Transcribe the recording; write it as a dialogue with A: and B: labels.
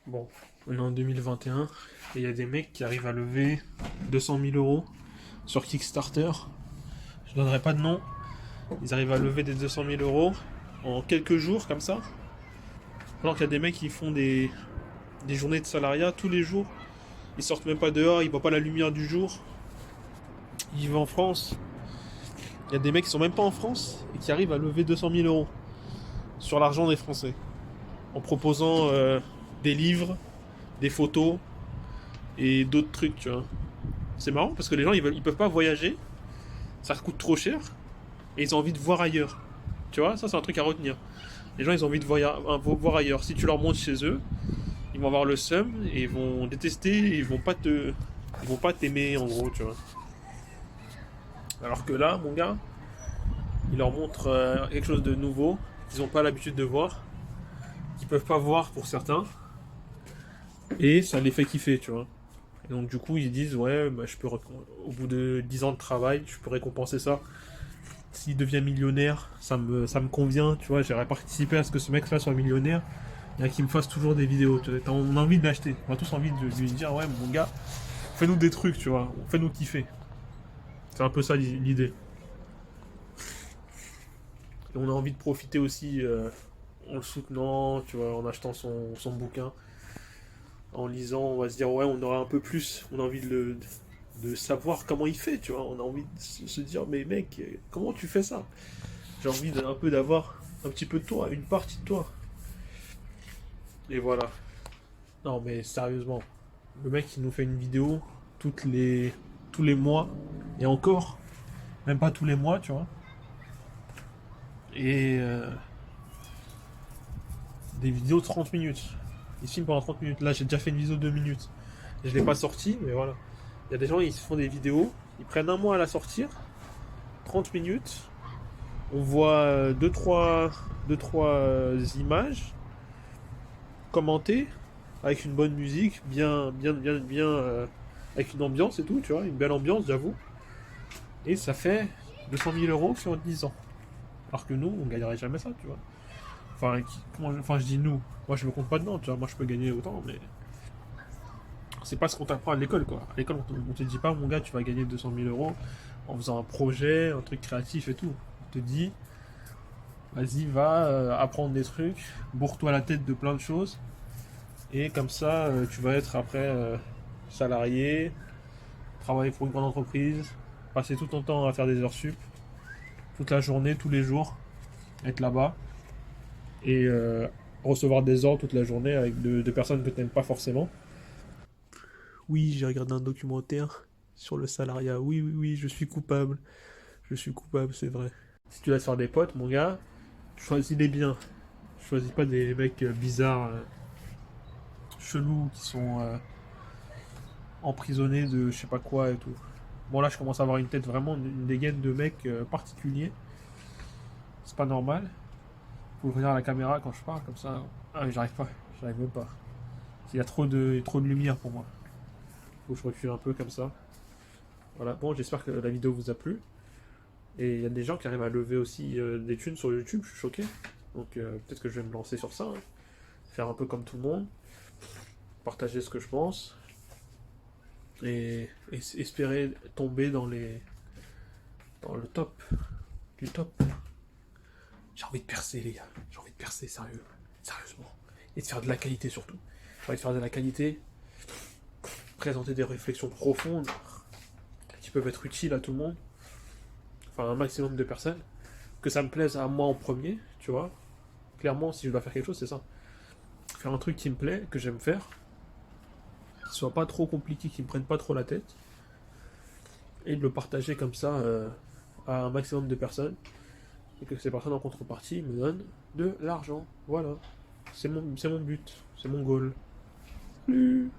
A: Bon, on est en 2021 et il y a des mecs qui arrivent à lever 200 000 euros sur Kickstarter. Je donnerai pas de nom. Ils arrivent à lever des 200 000 euros en quelques jours comme ça. Alors qu'il y a des mecs qui font des journées de salariat tous les jours. Ils sortent même pas dehors, ils voient pas la lumière du jour. Ils vivent en France. Il y a des mecs qui sont même pas en France et qui arrivent à lever 200 000 euros sur l'argent des Français. En proposant des livres, des photos et d'autres trucs, tu vois. C'est marrant parce que les gens ils peuvent pas voyager, ça coûte trop cher et ils ont envie de voir ailleurs. Tu vois, ça c'est un truc à retenir. Les gens ils ont envie de voir ailleurs. Si tu leur montres chez eux, ils vont avoir le seum et ils vont détester, et ils vont pas t'aimer en gros, tu vois. Alors que là, mon gars, il leur montre quelque chose de nouveau qu'ils n'ont pas l'habitude de voir, qu'ils peuvent pas voir pour certains, et ça les fait kiffer, tu vois. Et donc du coup, ils disent, ouais, bah, au bout de 10 ans de travail, je peux récompenser ça. S'il devient millionnaire, ça me convient, tu vois, j'aurais participé à ce que ce mec-là soit millionnaire, et qu'il me fasse toujours des vidéos, tu vois. On a envie de l'acheter, on a tous envie de lui dire, ouais, mon gars, fais-nous des trucs, tu vois, fais-nous kiffer. C'est un peu ça l'idée. Et on a envie de profiter aussi en le soutenant, tu vois, en achetant son bouquin. En lisant, on va se dire, ouais, on aura un peu plus. On a envie de savoir comment il fait, tu vois. On a envie de se dire, mais mec, comment tu fais ça? J'ai envie un peu d'avoir un petit peu de toi, une partie de toi. Et voilà. Non, mais sérieusement, le mec, il nous fait une vidéo tous les mois. Et encore, même pas tous les mois, tu vois. Et des vidéos de 30 minutes. Il filme pendant 30 minutes. Là, j'ai déjà fait une vidéo de 2 minutes. Je l'ai pas sorti, mais voilà. Il y a des gens, ils se font des vidéos, ils prennent un mois à la sortir, 30 minutes. On voit deux, trois images commentées avec une bonne musique, bien, avec une ambiance et tout, tu vois, une belle ambiance, j'avoue. Et ça fait 200 000 euros sur 10 ans. Alors que nous, on gagnerait jamais ça, tu vois. Enfin, je dis nous. Moi, je me compte pas dedans, tu vois. Moi, je peux gagner autant, mais c'est pas ce qu'on t'apprend à l'école, quoi. À l'école, on te dit pas, mon gars, tu vas gagner 200 000 euros en faisant un projet, un truc créatif et tout. On te dit, vas-y, va apprendre des trucs, bourre-toi la tête de plein de choses, et comme ça, tu vas être après salarié, travailler pour une grande entreprise, passer tout ton temps à faire des heures sup, toute la journée, tous les jours, être là-bas, et recevoir des ordres toute la journée avec de personnes que tu n'aimes pas forcément. Oui, j'ai regardé un documentaire sur le salariat. Oui, oui, oui, je suis coupable. Je suis coupable, c'est vrai. Si tu vas te faire des potes, mon gars, choisis les biens. Choisis pas des mecs bizarres, chelous, qui sont emprisonnés de je sais pas quoi et tout. Bon, là, je commence à avoir une tête vraiment, une dégaine de mec particulier. C'est pas normal. Faut ouvrir la caméra quand je parle, comme ça. Ah, mais j'arrive pas. J'arrive même pas. Il y a trop de lumière pour moi. Faut que je recule un peu comme ça. Voilà, bon, j'espère que la vidéo vous a plu. Et il y a des gens qui arrivent à lever aussi des thunes sur YouTube, je suis choqué. Donc peut-être que je vais me lancer sur ça. Hein. Faire un peu comme tout le monde. Partager ce que je pense. Et espérer tomber dans le top. Du top. J'ai envie de percer, les gars. J'ai envie de percer, sérieux. Sérieusement. Et de faire de la qualité surtout. J'ai envie de faire de la qualité. Présenter des réflexions profondes qui peuvent être utiles à tout le monde. Enfin, un maximum de personnes. Que ça me plaise à moi en premier, tu vois. Clairement, si je dois faire quelque chose, c'est ça. Faire un truc qui me plaît, que j'aime faire, qui soit pas trop compliqué, qui me prenne pas trop la tête, et de le partager comme ça à un maximum de personnes, et que ces personnes en contrepartie me donnent de l'argent. Voilà. C'est mon but, c'est mon goal. Salut.